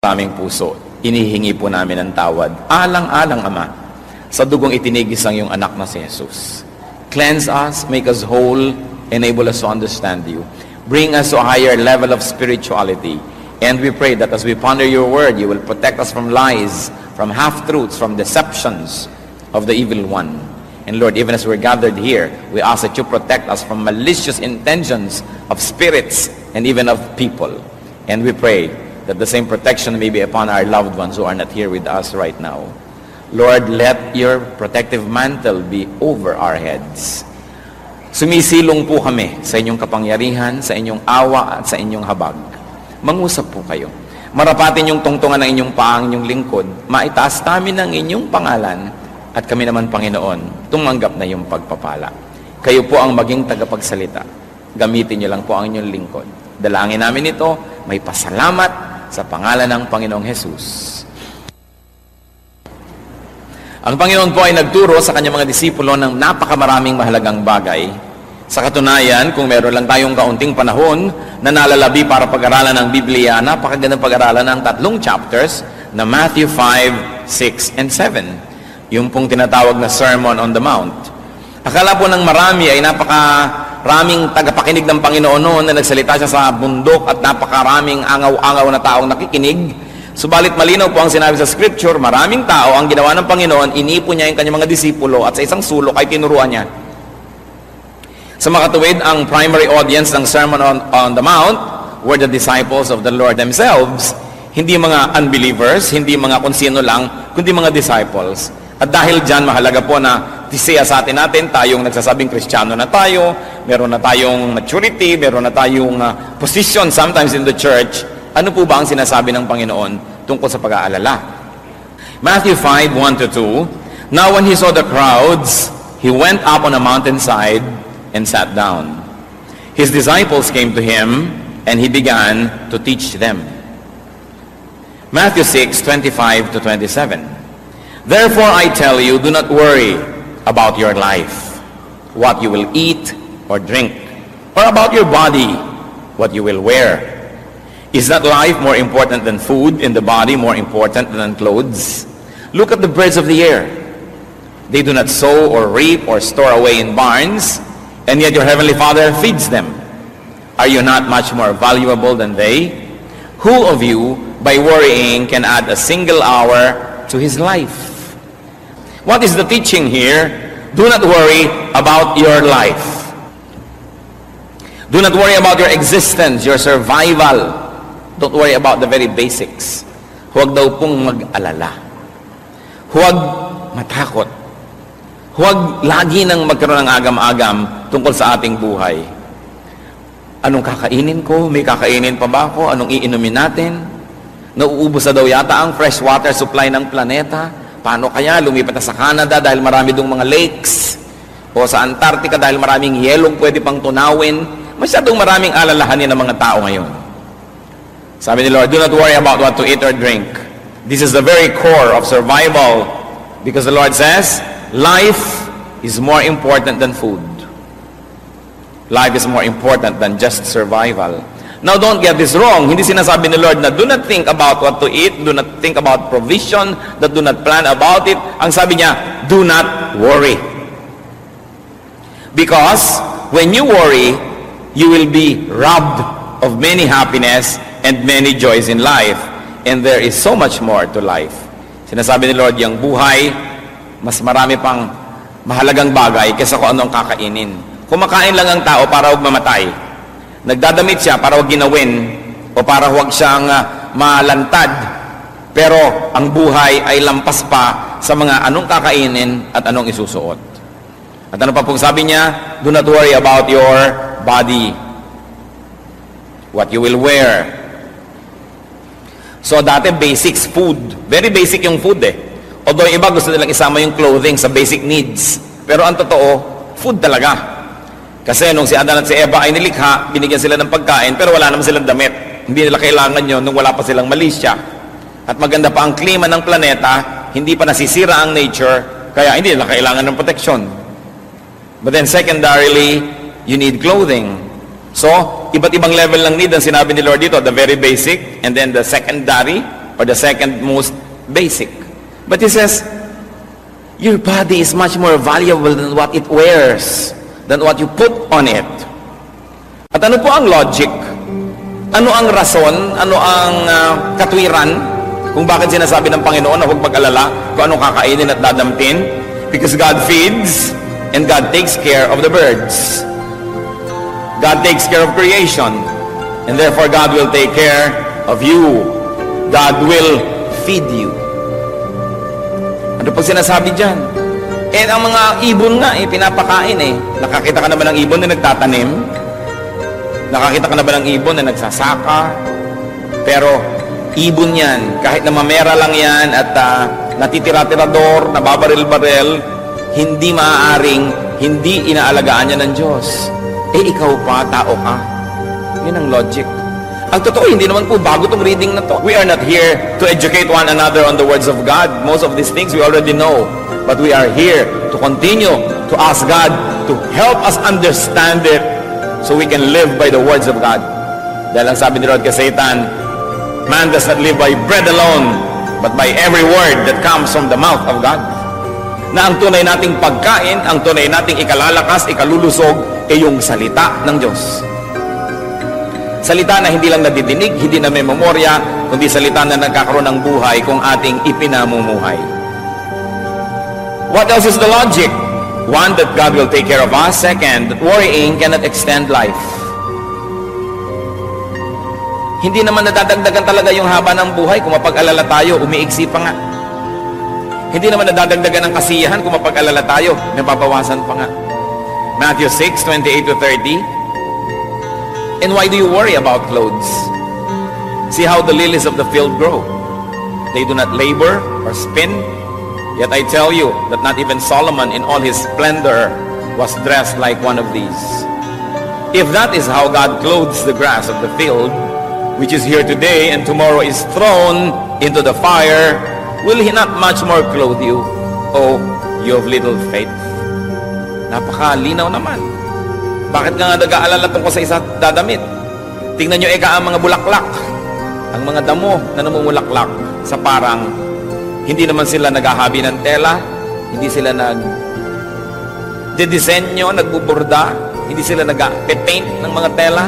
aming puso, inihingi po namin ng tawad. Alang-alang, Ama, sa dugong itinigis ang iyong anak na si Jesus. Cleanse us, make us whole, enable us to understand you. Bring us to a higher level of spirituality. And we pray that as we ponder your word, you will protect us from lies, from half-truths, from deceptions of the evil one. And Lord, even as we're gathered here, we ask that you protect us from malicious intentions of spirits and even of people. And we pray that the same protection may be upon our loved ones who are not here with us right now. Lord, let your protective mantle be over our heads. Sumisilong po kami sa inyong kapangyarihan, sa inyong awa at sa inyong habag. Mangusap po kayo. Marapatin yung tungtungan ng inyong paang inyong lingkod. Maitaas namin ang inyong pangalan at kami naman, Panginoon, tumanggap na yung pagpapala. Kayo po ang maging tagapagsalita. Gamitin niyo lang po ang inyong lingkod. Dalangin namin ito, may pasalamat sa pangalan ng Panginoong Jesus. Ang Panginoon po ay nagturo sa kanyang mga disipulo ng napakamaraming mahalagang bagay. Sa katunayan, kung meron lang tayong kaunting panahon na nalalabi para pag-aralan ng Biblia, napakagandang pag-aralan ng 3 chapters na Matthew 5, 6, and 7. Yung pong tinatawag na Sermon on the Mount. Akala po ng marami ay napakaraming tagapakinig ng Panginoon noon na nagsalita siya sa bundok at napakaraming angaw-angaw na taong nakikinig. Subalit malinaw po ang sinabi sa Scripture, maraming tao ang ginawa ng Panginoon, inipon niya yung kanyang mga disipulo at sa isang sulok ay tinuruan niya. Sa makatuwid, ang primary audience ng Sermon on the Mount were the disciples of the Lord themselves. Hindi mga unbelievers, hindi mga kung sino lang, kundi mga disciples. At dahil dyan, mahalaga po na tisiya sa atin tayong nagsasabing Kristiyano na tayo, meron na tayong maturity, meron na tayong position sometimes in the church. Ano po ba ang sinasabi ng Panginoon tungkol sa pag-aalala? Matthew 5, 1-2, Now when he saw the crowds, he went up on a mountainside and sat down. His disciples came to him, and he began to teach them. Matthew 6, 25-27, Therefore I tell you, do not worry about your life, what you will eat or drink, or about your body, what you will wear. Is not life more important than food, and the body more important than clothes? Look at the birds of the air. They do not sow or reap or store away in barns, and yet your heavenly Father feeds them. Are you not much more valuable than they? Who of you, by worrying, can add a single hour to his life? What is the teaching here? Do not worry about your life. Do not worry about your existence, your survival. Don't worry about the very basics. Huwag daw pong mag-alala. Huwag matakot. Huwag lagi nang magkaroon ng agam-agam tungkol sa ating buhay. Anong kakainin ko? May kakainin pa ba ako? Anong iinumin natin? Nauubos na daw yata ang fresh water supply ng planeta. Paano kaya lumipat na sa Canada dahil marami dong mga lakes? O sa Antarctica dahil maraming yelong pwede pang tunawin? Masyadong maraming alalahanin ng mga tao ngayon. Sabi ni Lord, do not worry about what to eat or drink. This is the very core of survival. Because the Lord says, life is more important than food. Life is more important than just survival. Now, don't get this wrong. Hindi sinasabi ni Lord na do not think about what to eat, do not think about provision, that do not plan about it. Ang sabi niya, do not worry. Because when you worry, you will be robbed of many happiness and many joys in life. And there is so much more to life. Sinasabi ni Lord, yung buhay, mas marami pang mahalagang bagay kaysa kung anong kakainin. Kumakain lang ang tao para huwag mamatay. Nagdadamit siya para huwag ginawin o para huwag siyang malantad. Pero ang buhay ay lampas pa sa mga anong kakainin at anong isusuot. At ano pa pong sabi niya? Do not worry about your body, what you will wear. So dati basics, food. Very basic yung food eh. Although iba gusto nilang isama yung clothing sa basic needs. Pero ang totoo, food talaga. Kasi nung si Adan at si Eva ay nilikha, binigyan sila ng pagkain, pero wala naman silang damit. Hindi nila kailangan yun nung wala pa silang malisya. At maganda pa ang klima ng planeta, hindi pa nasisira ang nature, kaya hindi nila kailangan ng protection. But then secondarily, you need clothing. So, iba't ibang level ng need ang sinabi ni Lord dito, the very basic, and then the secondary, or the second most basic. But he says, your body is much more valuable than what it wears, than what you put on it. At ano po ang logic? Ano ang rason? Ano ang katwiran kung bakit sinasabi ng Panginoon na huwag mag-alala kung anong kakainin at dadamtin? Because God feeds and God takes care of the birds. God takes care of creation, and therefore God will take care of you. God will feed you. Ano pag sinasabi dyan? Eh, ang mga ibon nga, pinapakain eh. Nakakita ka na ba ng ibon na nagtatanim? Nakakita ka na ba ng ibon na nagsasaka? Pero, ibon yan. Kahit na mamera lang yan at natitira-tirador, nababaril-baril, hindi maaaring, hindi inaalagaan niya ng Diyos. Eh, ikaw pa, tao ka. Yun ang logic. Ang totoo, hindi naman po bago itong reading na to. We are not here to educate one another on the words of God. Most of these things we already know. But we are here to continue to ask God to help us understand it so we can live by the words of God. Dahil ang sabi ni Lord kay Satan, man does not live by bread alone, but by every word that comes from the mouth of God. Na ang tunay nating pagkain, ang tunay nating ikalalakas, ikalulusog, ay yung salita ng Diyos. Salita na hindi lang nadidinig, hindi na may memorya, kundi salita na nagkakaroon ng buhay kung ating ipinamumuhay. What else is the logic? One, that God will take care of us. Second, that worrying cannot extend life. Hindi naman nadadagdagan talaga yung haba ng buhay kung mapag-alala tayo, umiiksi pa nga. Hindi naman nadadagdagan ng kasiyahan kung mapag-alala tayo, nababawasan pa nga. Matthew 6:28-30. And why do you worry about clothes? See how the lilies of the field grow. They do not labor or spin. Yet I tell you that not even Solomon in all his splendor was dressed like one of these. If that is how God clothes the grass of the field, which is here today and tomorrow is thrown into the fire, will He not much more clothe you, O you of little faith? Napakalinaw naman. Bakit nga nag-aalala tungkol sa isa dadamit? Tingnan nyo ang mga bulaklak. Ang mga damo na namumulaklak sa parang hindi naman sila naghahabi ng tela, hindi sila nag-disenyo, nagbuburda, hindi sila nag-paint ng mga tela.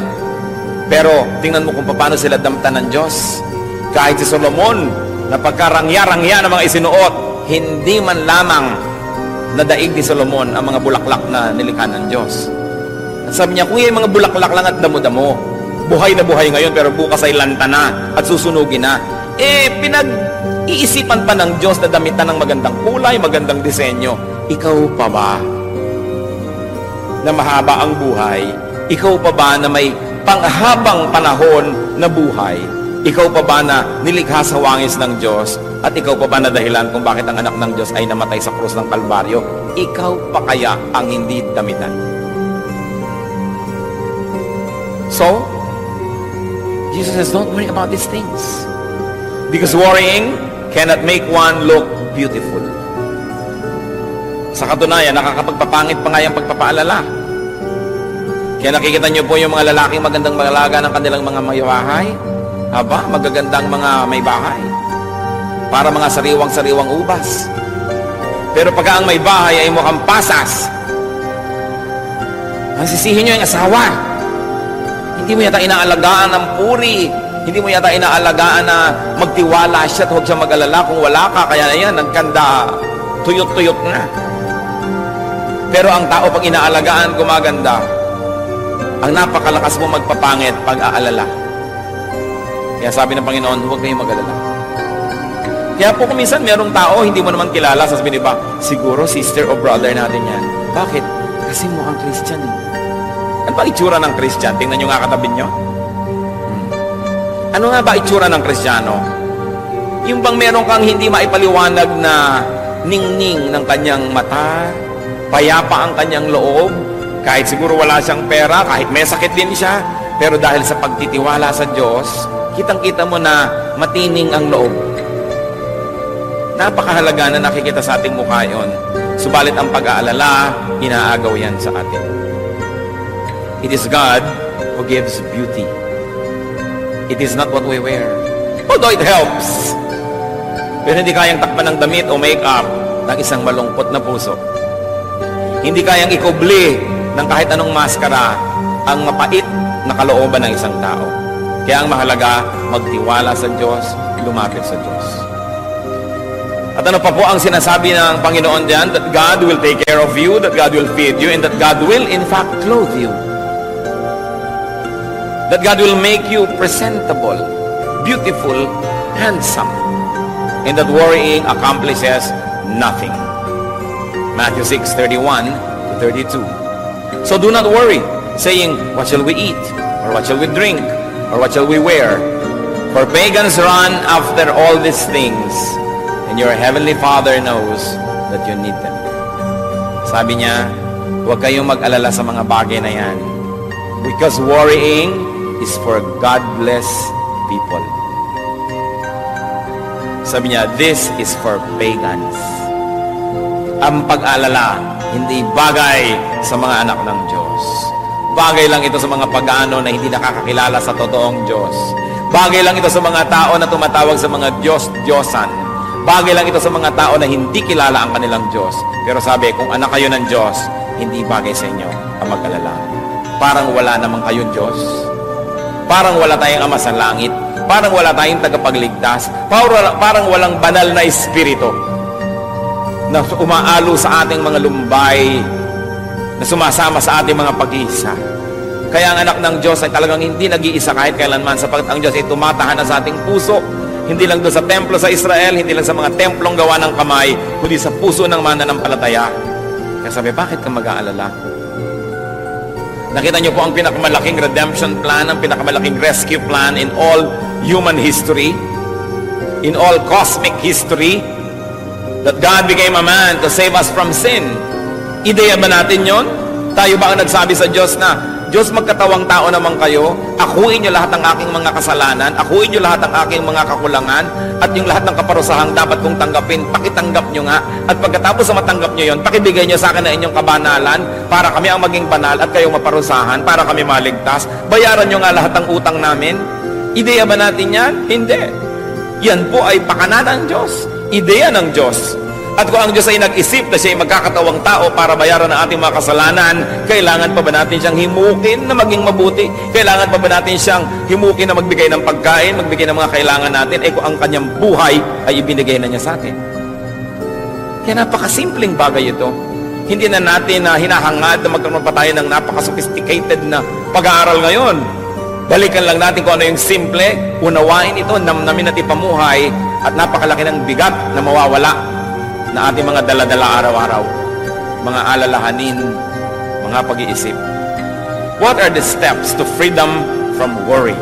Pero tingnan mo kung paano sila damtan ng Diyos. Kahit si Solomon, na pagkarangya-rangya ng mga isinuot, hindi man lamang nadaig ni Solomon ang mga bulaklak na nilikha ng Diyos. At sabi niya, kung yung mga bulaklak lang at damo-damo, buhay na buhay ngayon pero bukas ay lanta na at susunugin na. Eh, pinag-iisipan pa ng Diyos na damitan ng magandang kulay, magandang disenyo. Ikaw pa ba na mahaba ang buhay? Ikaw pa ba na may panghabang panahon na buhay? Ikaw pa ba na nilikha sa wangis ng Diyos? At ikaw pa ba na dahilan kung bakit ang anak ng Diyos ay namatay sa krus ng Kalbaryo? Ikaw pa kaya ang hindi damitan? So, Jesus says, don't worry about these things. Because worrying cannot make one look beautiful. Sa katunayan, nakakapagpapangit pa nga yung pagpapaalala. Kaya nakikita niyo po yung mga lalaking magandang malaga ng kanilang mga may bahay. Aba, magagandang mga may bahay. Para mga sariwang-sariwang ubas. Pero pagka ang may bahay ay mukhang pasas, ang sisihin niyo yung asawa. Hindi mo yata inaalagaan ng puri. Hindi mo yata inaalagaan na magtiwala siya at huwag siya mag-alala kung wala ka. Kaya na yan, nagkanda, tuyot-tuyot na. Pero ang tao pag inaalagaan, gumaganda. Ang napakalakas mo magpapangit pag-aalala. Kaya sabi ng Panginoon, huwag kayong mag-alala. Kaya po kung minsan merong tao, hindi mo naman kilala, sasabihin ba, siguro sister o brother natin yan. Bakit? Kasi mukhang Christian eh. Ano ba itsura ng Christian? Tingnan nyo nga katabi nyo. Ano nga ba itsura ng Kristiyano? Yung bang meron kang hindi maipaliwanag na ningning ng kanyang mata, payapa ang kanyang loob, kahit siguro wala siyang pera, kahit may sakit din siya, pero dahil sa pagtitiwala sa Diyos, kitang-kita mo na matining ang loob. Napakahalaga na nakikita sa ating mukha yun. Subalit ang pag-aalala, inaagaw yan sa atin. It is God who gives beauty. It is not what we wear. Although it helps. Pero hindi kayang takpan ng damit o make-up ng isang malungkot na puso. Hindi kayang ikubli ng kahit anong maskara ang mapait na kalooban ng isang tao. Kaya ang mahalaga, magtiwala sa Diyos, lumapit sa Diyos. At ano pa po ang sinasabi ng Panginoon diyan? That God will take care of you, that God will feed you, and that God will in fact clothe you. That God will make you presentable, beautiful, handsome, and that worrying accomplishes nothing. Matthew 6:31 to 32. So do not worry, saying, what shall we eat? Or what shall we drink? Or what shall we wear? For pagans run after all these things, and your heavenly Father knows that you need them. Sabi niya, huwag kayong mag-alala sa mga bagay na yan. Because worrying is for godless people. Sabi niya, this is for pagans. Ang pag-alala, hindi bagay sa mga anak ng Diyos. Bagay lang ito sa mga pagano na hindi nakakakilala sa totoong Diyos. Bagay lang ito sa mga tao na tumatawag sa mga Diyos-Diyosan. Bagay lang ito sa mga tao na hindi kilala ang kanilang Diyos. Pero sabi, kung anak kayo ng Diyos, hindi bagay sa inyo ang mag-alala. Parang wala namang kayong Diyos. Parang wala tayong Ama sa langit. Parang wala tayong tagapagligtas. Parang walang banal na espiritu na umaalo sa ating mga lumbay, na sumasama sa ating mga pag-iisa. Kaya ang anak ng Diyos ay talagang hindi nag-iisa kahit kailanman, sapagkat ang Diyos ay tumatahan sa ating puso, hindi lang doon sa templo sa Israel, hindi lang sa mga templong gawa ng kamay, kundi sa puso ng mananampalataya. Kaya sabi, bakit ka mag-aalala? Nakita niyo po ang pinakamalaking redemption plan, ang pinakamalaking rescue plan in all human history, in all cosmic history, that God became a man to save us from sin. Ideya ba natin yon? Tayo ba ang nagsabi sa Diyos na, Diyos, magkatawang tao naman kayo, akuin niyo lahat ng aking mga kasalanan, akuin niyo lahat ng aking mga kakulangan, at yung lahat ng kaparusahang dapat kong tanggapin, pakitanggap niyo nga, at pagkatapos sa matanggap niyo yon, pakibigay niyo sa akin na inyong kabanalan, para kami ang maging banal, at kayong maparusahan, para kami maligtas, bayaran niyo nga lahat ng utang namin. Ideya ba natin yan? Hindi. Yan po ay pakana ng Diyos. Ideya ng Diyos. At kung ang Diyos ay nag-isip na siya ay magkakatawang tao para bayaran ang ating mga kasalanan, kailangan pa ba natin siyang himukin na maging mabuti? Kailangan pa ba natin siyang himukin na magbigay ng pagkain, magbigay ng mga kailangan natin? Eh kung ang kanyang buhay ay ibinigay na niya sa atin. Kaya napakasimpleng bagay ito. Hindi na natin hinahangad na magkaroon pa tayo ng napaka-sophisticated na pag-aaral ngayon. Balikan lang natin kung ano yung simple, unawain ito, namnamin at ipamuhay, at napakalaki ng bigat na mawawala na ating mga dala-dala araw-araw, mga alalahanin, mga pag-iisip. What are the steps to freedom from worry?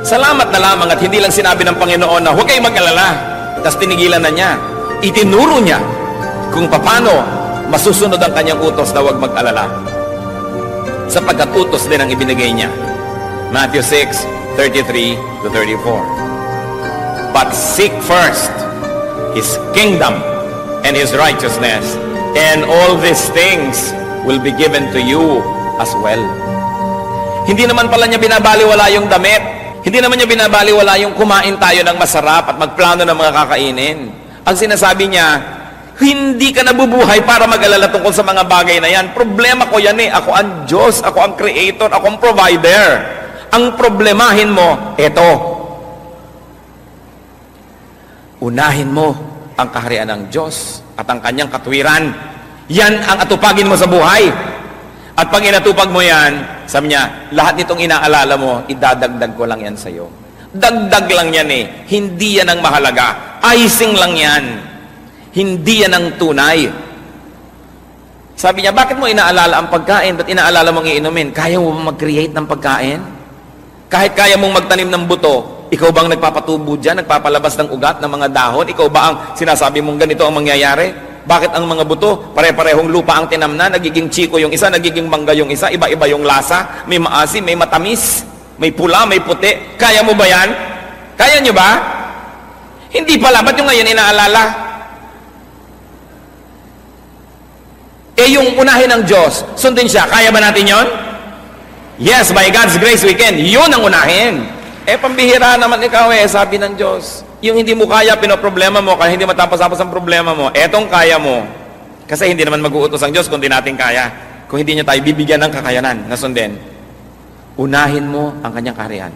Salamat na lamang at hindi lang sinabi ng Panginoon na huwag kayong mag-alala, tapos tinigilan na niya. Itinuro niya kung paano masusunod ang kanyang utos na huwag mag-alala. Sapagkat utos din ang ibinigay niya. Matthew 6:33 to 34. But seek first His kingdom and His righteousness, and all these things will be given to you as well. Hindi naman pala niya binabaliwala yung damit. Hindi naman niya binabaliwala yung kumain tayo ng masarap at magplano ng mga kakainin. Ang sinasabi niya, hindi ka nabubuhay para mag-alala tungkol sa mga bagay na yan. Problema ko yan eh. Ako ang Diyos, ako ang Creator, ako ang Provider. Ang problemahin mo, eto. Unahin mo ang kaharian ng Diyos at ang kanyang katwiran. Yan ang atupagin mo sa buhay. At pag inatupag mo yan, sabi niya, lahat nitong inaalala mo, idadagdag ko lang yan sa iyo. Dagdag lang yan eh. Hindi yan ang mahalaga. Icing lang yan. Hindi yan ang tunay. Sabi niya, bakit mo inaalala ang pagkain? Ba't inaalala mong iinumin? Kaya mo mag-create ng pagkain? Kahit kaya mong magtanim ng buto, ikaw bang nagpapatubo dyan, nagpapalabas ng ugat ng mga dahon? Ikaw ba ang sinasabi mong ganito ang mangyayari? Bakit ang mga buto, pare-parehong lupa ang tinamna, nagiging chiko yung isa, nagiging mangga yung isa, iba-iba yung lasa, may maasim, may matamis, may pula, may puti. Kaya mo ba yan? Kaya nyo ba? Hindi pala, ba't yung ngayon inaalala? Eh yung unahin ng Diyos, sundin siya, kaya ba natin yon? Yes, by God's grace we can. Yun ang unahin. Eh pambihira naman ikaw eh, sabi ng Diyos. Yung hindi mo kaya, pinoproblema mo, kaya hindi matapos-tapos ang problema mo, etong kaya mo. Kasi hindi naman mag-uutos ang Diyos kung di natin kaya. Kung hindi niya tayo bibigyan ng kakayanan na sundin. Unahin mo ang kanyang kaharian.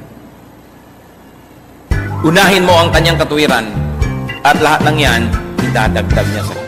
Unahin mo ang kanyang katuwiran. At lahat ng yan, idadagdag niya sa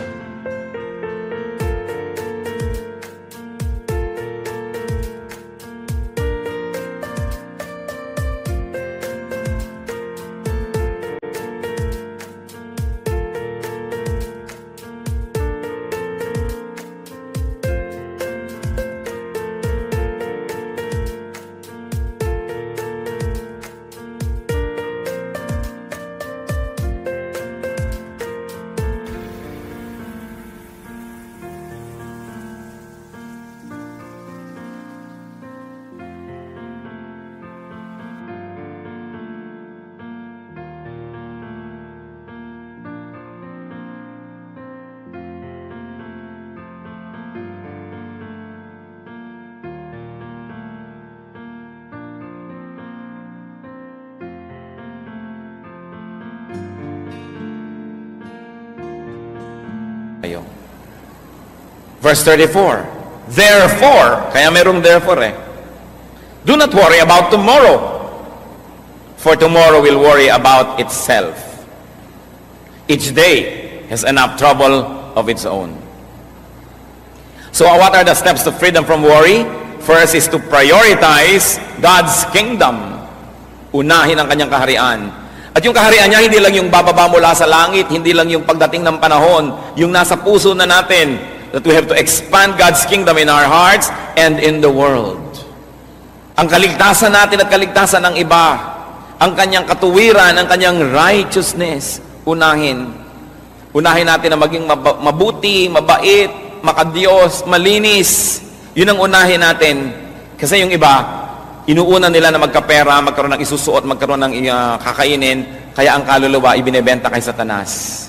kayo. Verse 34. Therefore, kaya merong therefore do not worry about tomorrow, for tomorrow will worry about itself. Each day has enough trouble of its own. So what are the steps to freedom from worry? First is to prioritize God's kingdom. Unahin ang kanyang kaharian. At yung kaharian niya, hindi lang yung bababa mula sa langit, hindi lang yung pagdating ng panahon, yung nasa puso na natin, that we have to expand God's kingdom in our hearts and in the world. Ang kaligtasan natin at kaligtasan ng iba, ang kanyang katuwiran, ang kanyang righteousness, unahin. Unahin natin na maging mabuti, mabait, makadiyos, malinis. Yun ang unahin natin. Kasi yung iba, inuuna nila na magkapera, magkaroon ng isusuot, magkaroon ng kakainin, kaya ang kaluluwa ibinebenta kay Satanas.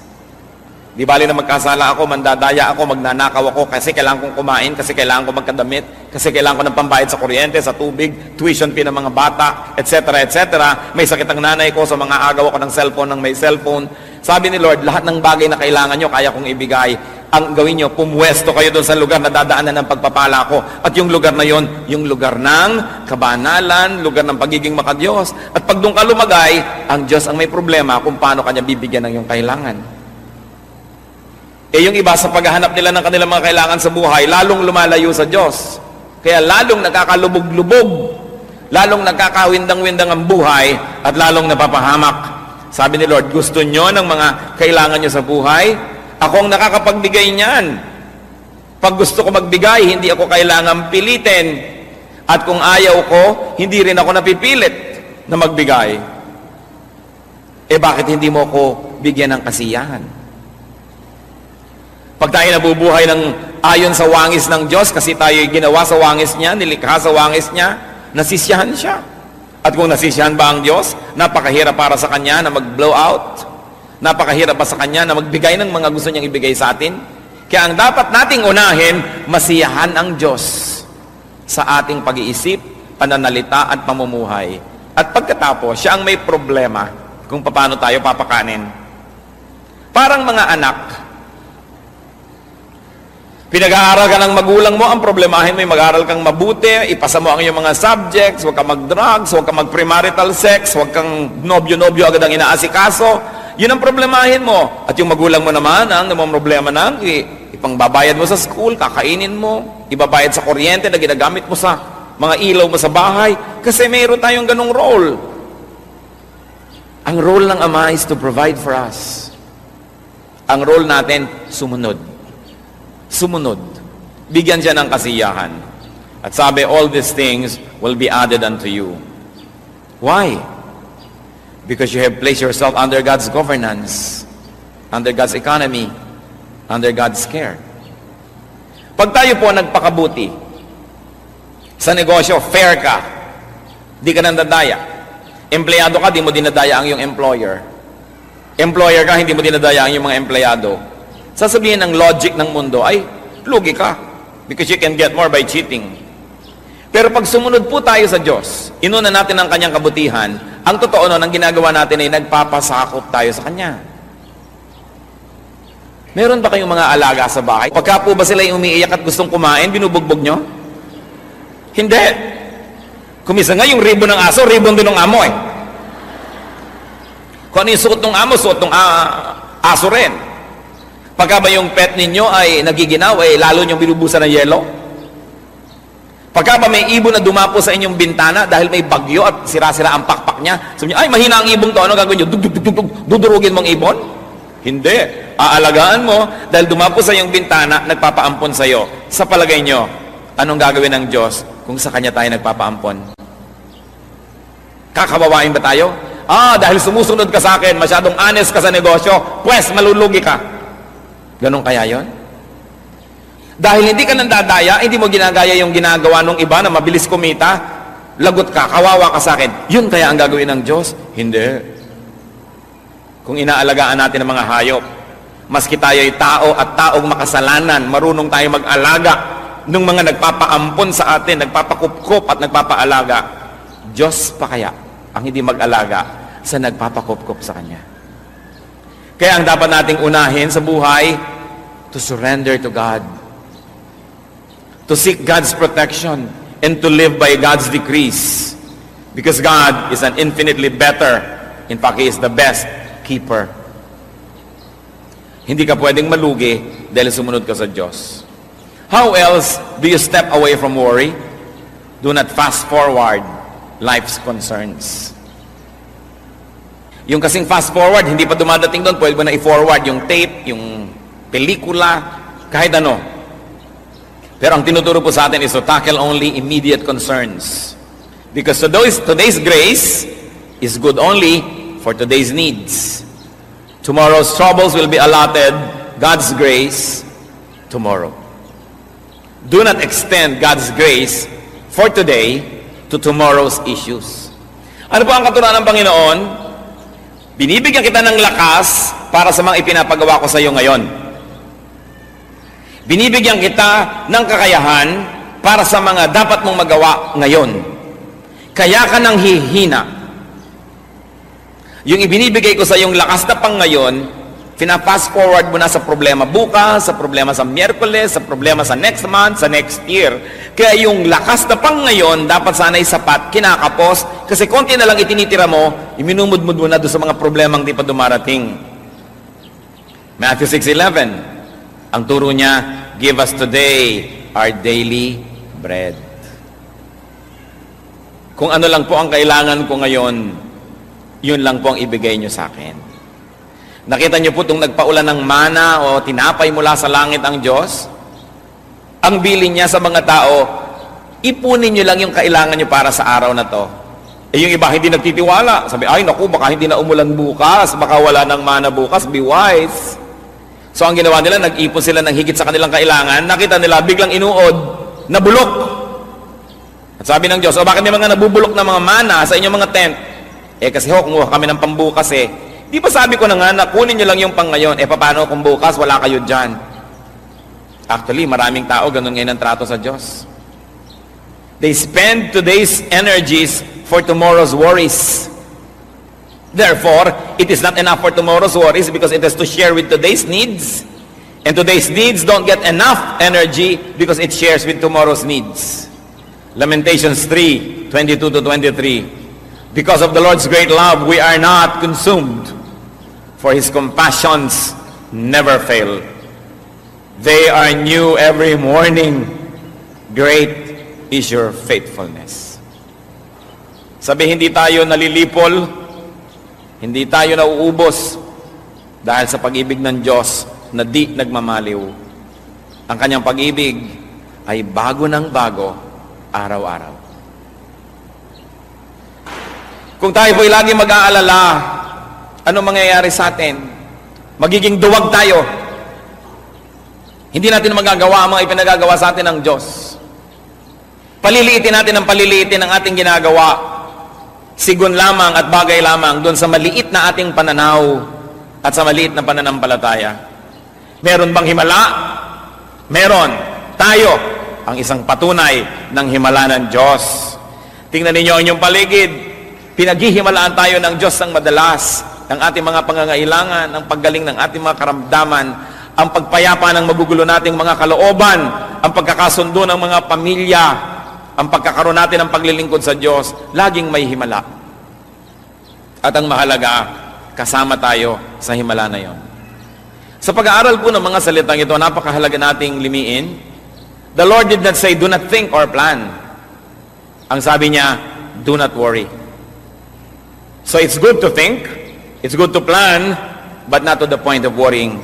Di bali na magkasala ako, mandadaya ako, magnanakaw ako, kasi kailangan kong kumain, kasi kailangan ko magkadamit, kasi kailangan ko ng pambayad sa kuryente, sa tubig, tuition fee ng mga bata, etc., etc. May sakit ang nanay ko, sa mga agaw ako ng cellphone, ng may cellphone. Sabi ni Lord, lahat ng bagay na kailangan nyo, kaya kong ibigay. Ang gawin nyo, pumwesto kayo doon sa lugar na dadaanan ng pagpapala ko. At yung lugar na yon, yung lugar ng kabanalan, lugar ng pagiging makadiyos. At pag doon ka lumagay, ang Diyos ang may problema kung paano kanya bibigyan ng iyong kailangan. Yung iba sa paghahanap nila ng kanilang mga kailangan sa buhay, lalong lumalayo sa Diyos. Kaya lalong nakakalubog-lubog, lalong nakakawindang-windang ang buhay, at lalong napapahamak. Sabi ni Lord, gusto nyo ng mga kailangan nyo sa buhay? Ako ang nakakapagbigay niyan. Pag gusto ko magbigay, hindi ako kailangan pilitin. At kung ayaw ko, hindi rin ako napipilit na magbigay. Bakit hindi mo ko bigyan ng kasiyahan? Pag tayo nabubuhay ng ayon sa wangis ng Diyos, kasi tayo ginawa sa wangis niya, nilikha sa wangis niya, nasisiyahan siya. At kung nasisiyahan ba ang Diyos, napakahirap para sa Kanya na mag-blow out. Napakahirap pa sa Kanya na magbigay ng mga gusto niyang ibigay sa atin. Kaya ang dapat nating unahin, masiyahan ang Diyos sa ating pag-iisip, pananalita at pamumuhay. At pagkatapos, siya ang may problema kung paano tayo papakanin. Parang mga anak, pinag-aaral ka ng magulang mo, ang problemahin mo, mag-aaral kang mabuti, ipasa mo ang iyong mga subjects, huwag kang mag-drugs, huwag kang mag-premarital sex, huwag kang nobyo-nobyo agad ang inaasikaso. Yun ang problemahin mo. At yung magulang mo naman, ang problema ng ipangbabayad mo sa school, kakainin mo, ibabayad sa kuryente na ginagamit mo sa mga ilaw mo sa bahay. Kasi mayroon tayong ganong role. Ang role ng Ama is to provide for us. Ang role natin, sumunod. Sumunod. Bigyan siya ng kasiyahan. At sabi, all these things will be added unto you. Why? Because you have placed yourself under God's governance, under God's economy, under God's care. Pag tayo po nagpakabuti, sa negosyo, fair ka, di ka nandadaya. Empleyado ka, di mo dinadaya ang iyong employer. Employer ka, hindi mo dinadaya ang iyong mga empleyado. Sasabihin ng logic ng mundo, ay, lugi ka. Because you can get more by cheating. Pero pag sumunod po tayo sa Diyos, inuna natin ang kanyang kabutihan, ang totoo nun, ang ginagawa natin ay nagpapasakop tayo sa kanya. Meron ba kayong mga alaga sa bahay? Pagka po ba sila yung umiiyak at gustong kumain, binubugbog nyo? Hindi. Kumisa nga yung ribbon ng aso, ribbon din ng amo eh. Kung ano yung suot ng amo, suot ng aso rin. Pagka ba yung pet ninyo ay nagiginaw, eh lalo nyong binubusan ng yelo? Pagka ba may ibon na dumapo sa inyong bintana dahil may bagyo at sira-sira ang pakpak niya, sabi niyo, ay mahina ang ibong to, ano gagawin niyo? Dudurugin mong ibon? Hindi. Aalagaan mo dahil dumapo sa iyong bintana, nagpapaampon sa iyo. Sa palagay niyo, anong gagawin ng Diyos kung sa Kanya tayo nagpapaampon? Kakawawain ba tayo? Dahil sumusunod ka sa akin, masyadong honest ka sa negosyo, pues malulugi ka. Ganon kaya yon? Dahil hindi ka nandadaya, hindi mo ginagaya yung ginagawa ng iba na mabilis kumita, lagot ka, kawawa ka sa akin. Yun kaya ang gagawin ng Diyos? Hindi. Kung inaalagaan natin ang mga hayop, maski tayo ay tao at taong makasalanan, marunong tayo mag-alaga ng mga nagpapaampon sa atin, nagpapakupkup at nagpapaalaga. Diyos pa kaya ang hindi mag-alaga sa nagpapakupkup sa Kanya? Kaya ang dapat nating unahin sa buhay, to surrender to God, to seek God's protection, and to live by God's decrees. Because God is an infinitely better, in fact, He is the best keeper. Hindi ka pwedeng malugi dahil sumunod ka sa Diyos. How else do you step away from worry? Do not fast forward life's concerns. Yung kasing fast forward, hindi pa dumadating doon, pwede mo na i-forward yung tape, yung pelikula, kahit ano. Pero ang tinuturo po sa atin is to tackle only immediate concerns. Because today's grace is good only for today's needs. Tomorrow's troubles will be allotted God's grace tomorrow. Do not extend God's grace for today to tomorrow's issues. Ano po ang katuruan ng Panginoon? Binibigyan kita ng lakas para sa mga ipinapagawa ko sa iyo ngayon. Binibigyan kita ng kakayahan para sa mga dapat mong magawa ngayon. Kaya ka nang hihina. Yung ibinibigay ko sa yung lakas na pang ngayon, fina-fast forward mo na sa problema bukas, sa problema sa Miyerkules, sa problema sa next month, sa next year. Kaya yung lakas na pang ngayon, dapat sana'y sapat, kinakapos, kasi konti na lang itinitira mo, iminumudmud mo na doon sa mga problemang di pa dumarating. Matthew 6:11, ang turo niya, give us today our daily bread. Kung ano lang po ang kailangan ko ngayon, yun lang po ang ibigay niyo sa akin. Nakita niyo po itong nagpaulan ng mana o tinapay mula sa langit ang Diyos? Ang bilin niya sa mga tao, ipunin niyo lang yung kailangan niyo para sa araw na to. Yung iba hindi nagtitiwala. Sabi, ay naku, baka hindi na umulan bukas, baka wala ng mana bukas, be wise. So ang ginawa nila, nag-ipon sila ng higit sa kanilang kailangan, nakita nila, biglang inuod, nabulok. At sabi ng Diyos, bakit may mga nabubulok na mga mana sa inyong mga tent? Kasi kumuha kami ng pambukas Di ba sabi ko na nga, kunin nyo lang yung pang ngayon, paano kung bukas, wala kayo dyan? Actually, maraming tao, ganun ngayon ang trato sa Diyos. They spend today's energies for tomorrow's worries. Therefore, it is not enough for tomorrow's worries because it has to share with today's needs. And today's needs don't get enough energy because it shares with tomorrow's needs. Lamentations 3:22-23. Because of the Lord's great love, we are not consumed, for His compassions never fail. They are new every morning. Great is your faithfulness. Sabi, hindi tayo nalilipol, hindi tayo nauubos dahil sa pag-ibig ng Diyos na di nagmamaliw. Ang Kanyang pag-ibig ay bago ng bago, araw-araw. Kung tayo po'y lagi mag-aalala, ano mangyayari sa atin? Magiging duwag tayo. Hindi natin magagawa ang mga ipinagagawa sa atin ng Diyos. Paliliitin natin ang paliliitin ng ating ginagawa. Sigon lamang at bagay lamang doon sa maliit na ating pananaw at sa maliit na pananampalataya. Meron bang himala? Meron. Tayo, ang isang patunay ng himala ng Diyos. Tingnan ninyo ang inyong paligid. Pinaghihimalaan tayo ng Diyos ng madalas, ng ating mga pangangailangan, ang paggaling ng ating mga karamdaman, ang pagpayapa ng magugulo nating mga kalooban, ang pagkakasundo ng mga pamilya, ang pagkakaroon natin ng paglilingkod sa Diyos, laging may himala. At ang mahalaga, kasama tayo sa himala na yon. Sa pag-aaral po ng mga salitang ito, napakahalaga nating limiin. The Lord did not say, do not think or plan. Ang sabi niya, do not worry. So it's good to think, it's good to plan, but not to the point of worrying.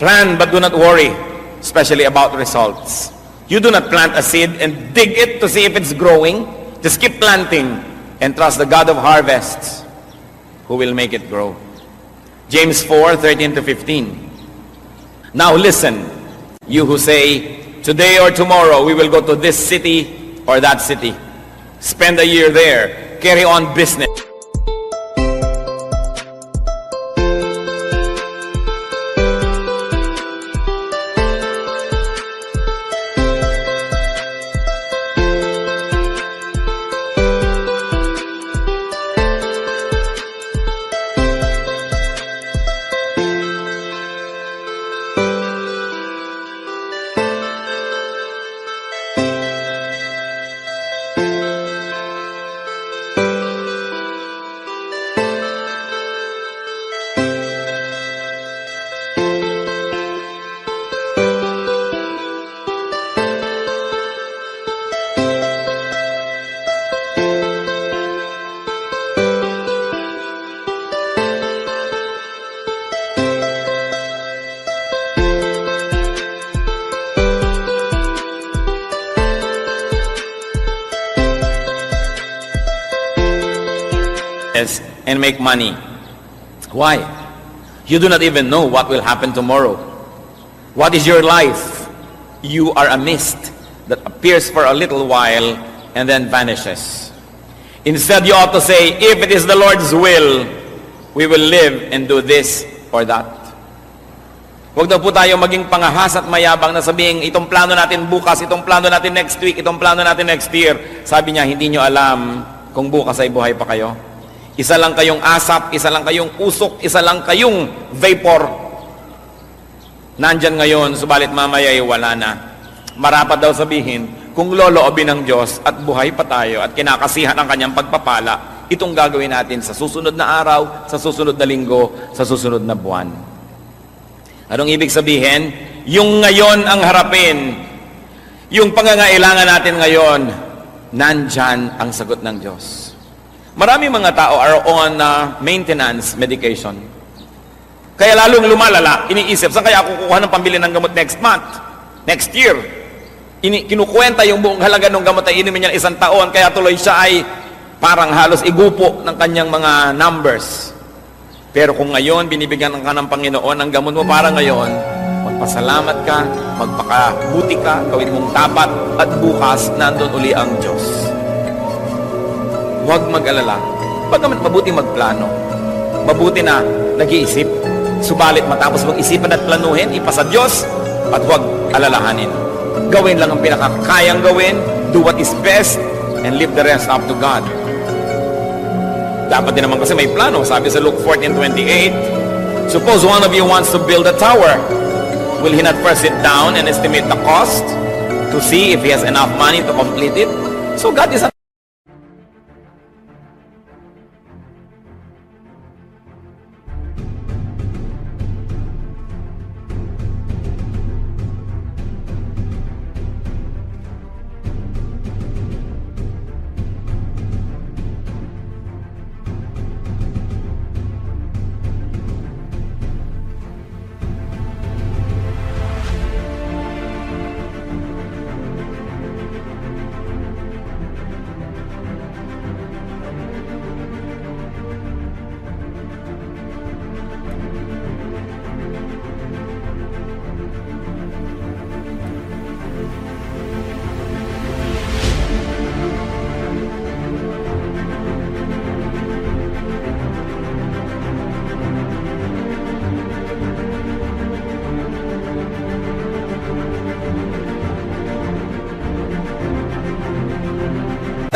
Plan, but do not worry, especially about results. You do not plant a seed and dig it to see if it's growing. Just keep planting and trust the God of harvests who will make it grow. James 4:13-15. Now listen, you who say, today or tomorrow we will go to this city or that city. Spend a year there. Carry on business. And make money. Why? You do not even know what will happen tomorrow. What is your life? You are a mist that appears for a little while and then vanishes. Instead, you ought to say, if it is the Lord's will, we will live and do this or that. Huwag daw po tayo maging pangahas at mayabang na sabihin, itong plano natin bukas, itong plano natin next week, itong plano natin next year. Sabi niya, hindi nyo alam kung bukas ay buhay pa kayo. Isa lang kayong asap, isa lang kayong usok, isa lang kayong vapor. Nandyan ngayon, subalit mamaya ay wala na. Marapat daw sabihin, kung loloobin ng Diyos at buhay pa tayo at kinakasihan ang kanyang pagpapala, itong gagawin natin sa susunod na araw, sa susunod na linggo, sa susunod na buwan. Anong ibig sabihin? Yung ngayon ang harapin. Yung pangangailangan natin ngayon, nandyan ang sagot ng Diyos. Marami mga tao are on maintenance medication. Kaya lalong lumalala, iniisip, saan kaya ako kukuha ng pambili ng gamot next month? Next year? Kinukwenta yung buong halaga ng gamot ay inumin niya isang taon, kaya tuloy siya ay parang halos igupo ng kanyang mga numbers. Pero kung ngayon, binibigyan ka ng Panginoon ng gamot mo para ngayon, magpasalamat ka, magpakabuti ka, gawin mong tapat, at bukas, nandun uli ang Diyos. Huwag mag-alala. Bagamat mabuti magplano. Mabuti na nag-iisip. Subalit matapos mag-isipan at planuhin, ipasa Diyos at huwag alalahanin. Gawin lang ang pinakakayang gawin, do what is best, and leave the rest up to God. Dapat din naman kasi may plano. Sabi sa Luke 14:28, suppose one of you wants to build a tower. Will he not first sit down and estimate the cost to see if he has enough money to complete it? So God is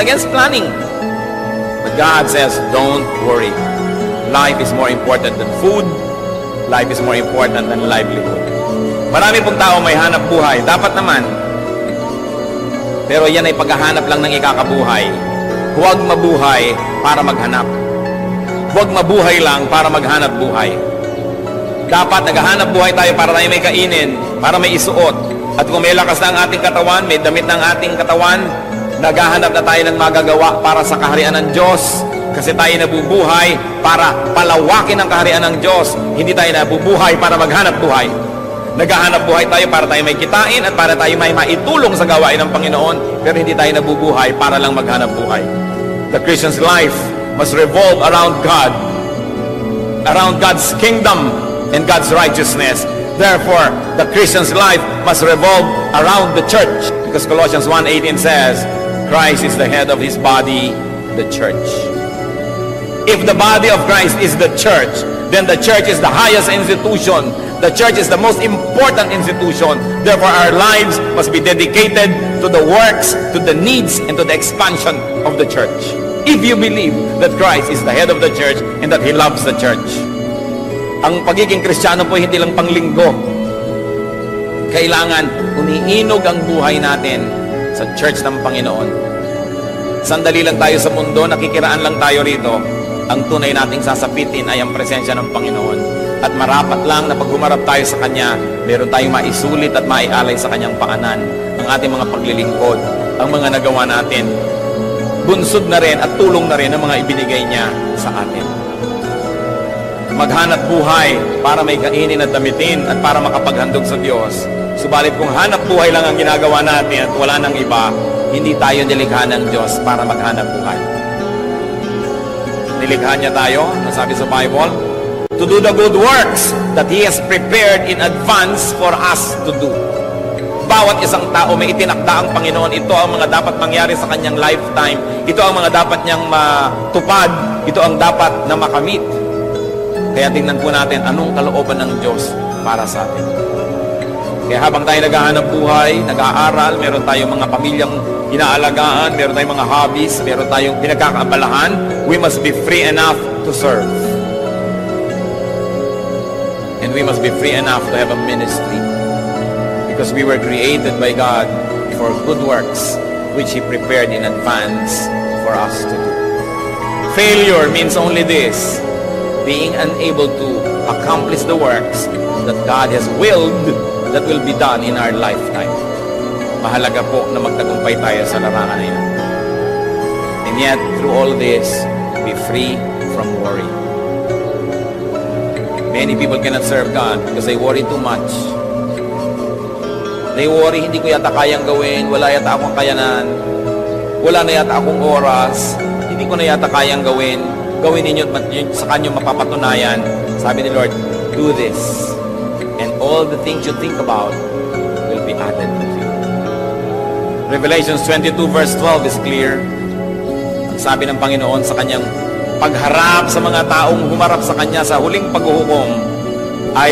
against planning. But God says, don't worry. Life is more important than food. Life is more important than livelihood. Marami pong tao may hanap buhay. Dapat naman. Pero yan ay paghahanap lang ng ikakabuhay. Huwag mabuhay para maghanap. Huwag mabuhay lang para maghanap buhay. Dapat naghahanap buhay tayo para tayo may kainin, para may isuot. At kung may lakas na ang ating katawan, may damit ng ating katawan, naghahanap na tayo ng magagawa para sa kaharian ng Diyos. Kasi tayo nabubuhay para palawakin ang kaharian ng Diyos. Hindi tayo nabubuhay para maghanap buhay. Naghahanap buhay tayo para tayo may kitain at para tayo may maitulong sa gawain ng Panginoon. Pero hindi tayo nabubuhay para lang maghanap buhay. The Christian's life must revolve around God, around God's kingdom and God's righteousness. Therefore, the Christian's life must revolve around the church. Because Colossians 1:18 says, Christ is the head of His body, the church. If the body of Christ is the church, then the church is the highest institution. The church is the most important institution. Therefore, our lives must be dedicated to the works, to the needs, and to the expansion of the church. If you believe that Christ is the head of the church and that He loves the church. Ang pagiging Kristiyano po hindi lang panglinggo. Kailangan umiinog ang buhay natin sa church ng Panginoon. Sandali lang tayo sa mundo, nakikiraan lang tayo rito. Ang tunay nating sasapitin ay ang presensya ng Panginoon. At marapat lang na pag humarap tayo sa Kanya, meron tayong maisulit at maialay sa Kanyang paanan. Ang ating mga paglilingkod, ang mga nagawa natin, bunsod na rin at tulong na rin ang mga ibinigay niya sa atin. Maghanap buhay para may kainin at damitin at para makapaghandog sa Diyos. Subalit kung hanap buhay lang ang ginagawa natin at wala nang iba, hindi tayo nilikha ng Diyos para maghanap buhay. Nilikha niya tayo, nasabi sa Bible, to do the good works that He has prepared in advance for us to do. Bawat isang tao may itinakda ang Panginoon. Ito ang mga dapat mangyari sa kanyang lifetime. Ito ang mga dapat niyang matupad. Ito ang dapat na makamit. Kaya tingnan po natin anong kalooban ng Diyos para sa atin. Kaya habang tayo naghahanap buhay, nag-aaral, meron tayong mga pamilyang inaalagaan, meron tayong mga hobbies, meron tayong pinagkakaabalahan, we must be free enough to serve. And we must be free enough to have a ministry. Because we were created by God for good works, which He prepared in advance for us to do. Failure means only this, being unable to accomplish the works that God has willed that will be done in our lifetime. Mahalaga po na magtagumpay tayo sa larangan na yan. And yet, through all this, be free from worry. Many people cannot serve God because they worry too much. They worry, hindi ko yata kayang gawin, wala yata akong kayanan, wala na yata akong oras, hindi ko na yata kayang gawin. Gawin ninyo at sa kanyo mapapatunayan. Sabi ni Lord, do this. And all the things you think about will be added to you. Revelations 22 verse 12 is clear. Ang sabi ng Panginoon sa kanyang pagharap sa mga taong humarap sa kanya sa huling paghuhukom ay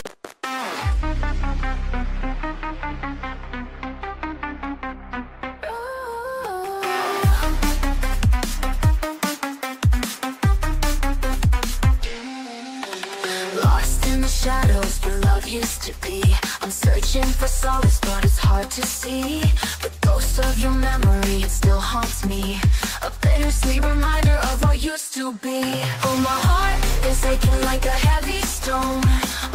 lost in the shadows where love used to be. I'm searching for solace, but it's hard to see. The ghost of your memory, it still haunts me. A bittersweet reminder of what used to be. Oh, my heart is aching like a heavy stone,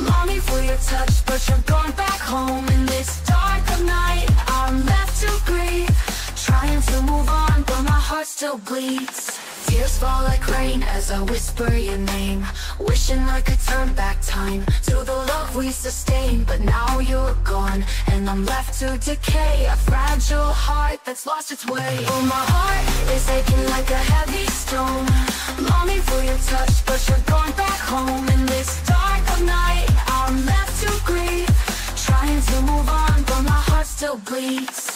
longing for your touch, but you're gone back home. In this dark of night, I'm left to grieve, trying to move on, but my heart still bleeds. Tears fall like rain as I whisper your name, wishing I could turn back time to the love we sustained. But now you're gone and I'm left to decay, a fragile heart that's lost its way. Oh, my heart is aching like a heavy stone, longing for your touch, but you're gone back home. In this dark of night, I'm left to grieve, trying to move on, but my heart still bleeds.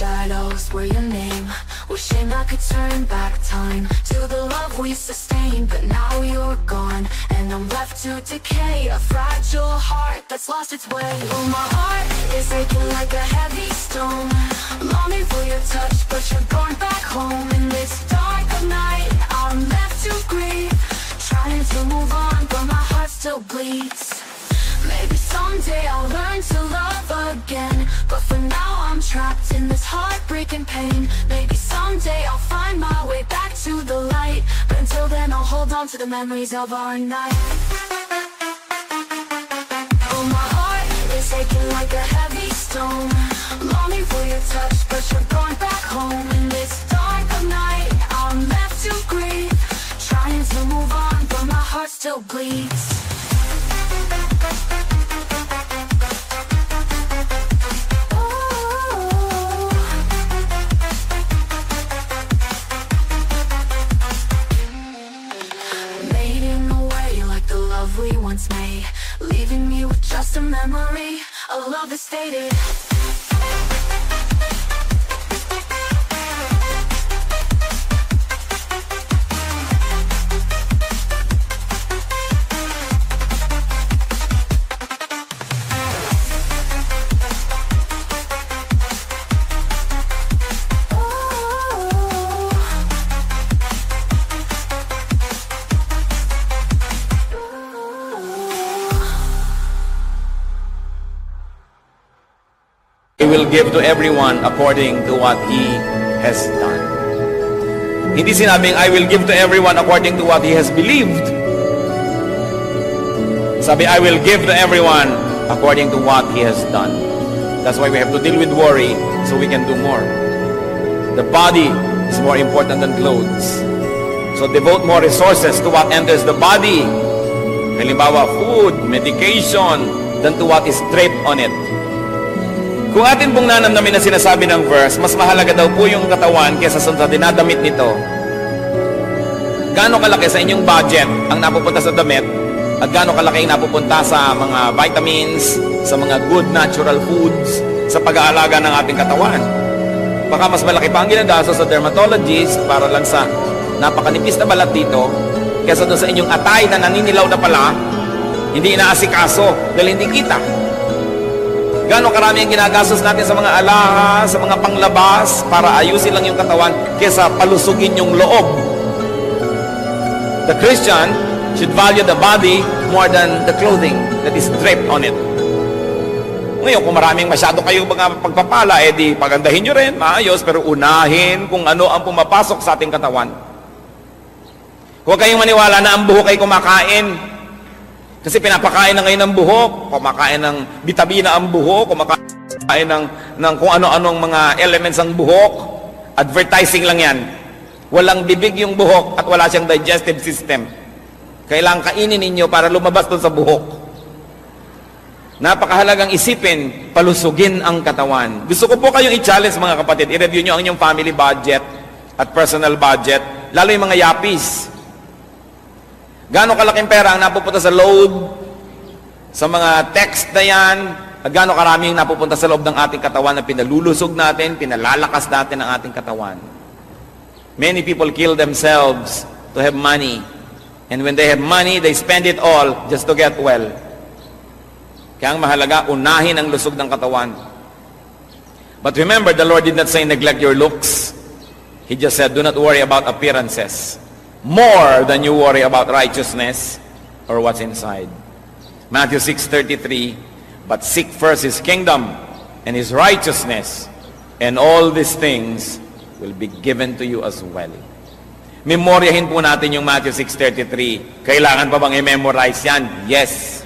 Shadows were your name, wishing I could turn back time to the love we sustained, but now you're gone, and I'm left to decay, a fragile heart that's lost its way. Oh, my heart is aching like a heavy stone, longing for your touch, but you're gone back home. In this dark of night, I'm left to grieve, trying to move on, but my heart still bleeds. Maybe someday I'll learn to love again, but for now I'm trapped in this heartbreaking pain. Maybe someday I'll find my way back to the light, but until then I'll hold on to the memories of our night. Oh, my heart is aching like a heavy stone, longing for your touch, but you're gone back home. In this dark of night, I'm left to grieve, trying to move on, but my heart still bleeds. We once made, leaving me with just a memory, a love that's faded. He will give to everyone according to what he has done. Hindi sinabing, I will give to everyone according to what he has believed. Sabi, I will give to everyone according to what he has done. That's why we have to deal with worry so we can do more. The body is more important than clothes. So devote more resources to what enters the body. Halimbawa, food, medication, than to what is draped on it. Kung atin pong nanamnamin na sinasabi ng verse, mas mahalaga daw po yung katawan kaysa sa dinadamit nito. Gaano kalaki sa inyong budget ang napupunta sa damit at gaano kalaki ang napupunta sa mga vitamins, sa mga good natural foods, sa pag-aalaga ng ating katawan. Baka mas malaki pa ang ginagasto sa dermatologist para lang sa napakanipis na balat dito kaysa doon sa inyong atay na naninilaw na pala, hindi inaasikaso dahil hindi kita. Gano'ng karami ang ginagastos natin sa mga alahas, sa mga panglabas, para ayusin lang yung katawan, kesa palusugin yung loob. The Christian should value the body more than the clothing that is draped on it. Ngayon, kung maraming masyado kayo mga pagpapala, di pagandahin nyo rin, maayos, pero unahin kung ano ang pumapasok sa ating katawan. Huwag kayong maniwala na ang buhok ay kumakain. Kasi pinapakain na ngayon ng buhok, kumakain ng bitamina ang buhok, kumakain ng kung ano-anong mga elements ang buhok. Advertising lang yan. Walang bibig yung buhok at wala siyang digestive system. Kailangan kainin ninyo para lumabas doon sa buhok. Napakahalagang isipin, palusugin ang katawan. Gusto ko po kayong i-challenge mga kapatid, i-review nyo ang inyong family budget at personal budget, lalo yung mga yapis. Gaano kalaking pera ang napupunta sa load, sa mga text na yan, at gaano karaming napupunta sa loob ng ating katawan na pinalulusog natin, pinalalakas natin ang ating katawan. Many people kill themselves to have money. And when they have money, they spend it all just to get well. Kaya ang mahalaga, unahin ang lusog ng katawan. But remember, the Lord did not say neglect your looks. He just said, do not worry about appearances. More than you worry about righteousness or what's inside. Matthew 6:33, but seek first His kingdom and His righteousness, and all these things will be given to you as well. Memoryahin po natin yung Matthew 6:33. Kailangan pa bang i-memorize yan? Yes.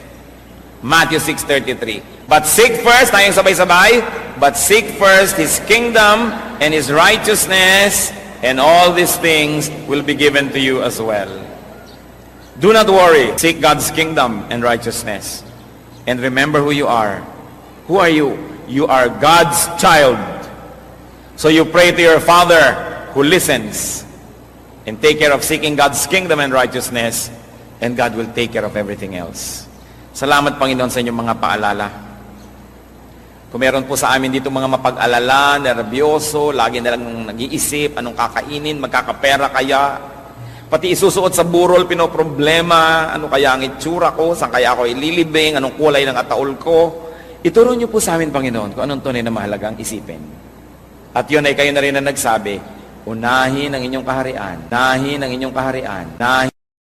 Matthew 6:33. But seek first, tayong sabay-sabay, but seek first His kingdom and His righteousness, and all these things will be given to you as well. Do not worry. Seek God's kingdom and righteousness. And remember who you are. Who are you? You are God's child. So you pray to your Father who listens and take care of seeking God's kingdom and righteousness, and God will take care of everything else. Salamat, Panginoon, sa inyong mga paalala. Kung meron po sa amin dito mga mapag-alala, nervyoso, lagi na lang nag-iisip, anong kakainin, magkakapera kaya, pati isusuot sa burol, pinoproblema, ano kaya ang itsura ko, saan kaya ako ililibing, anong kulay ng ataol ko. Ituro niyo po sa amin, Panginoon, kung anong tunay na mahalagang isipin. At yun ay kayo na rin na nagsabi, unahin ang inyong kaharian, unahin ang inyong kaharian, unahin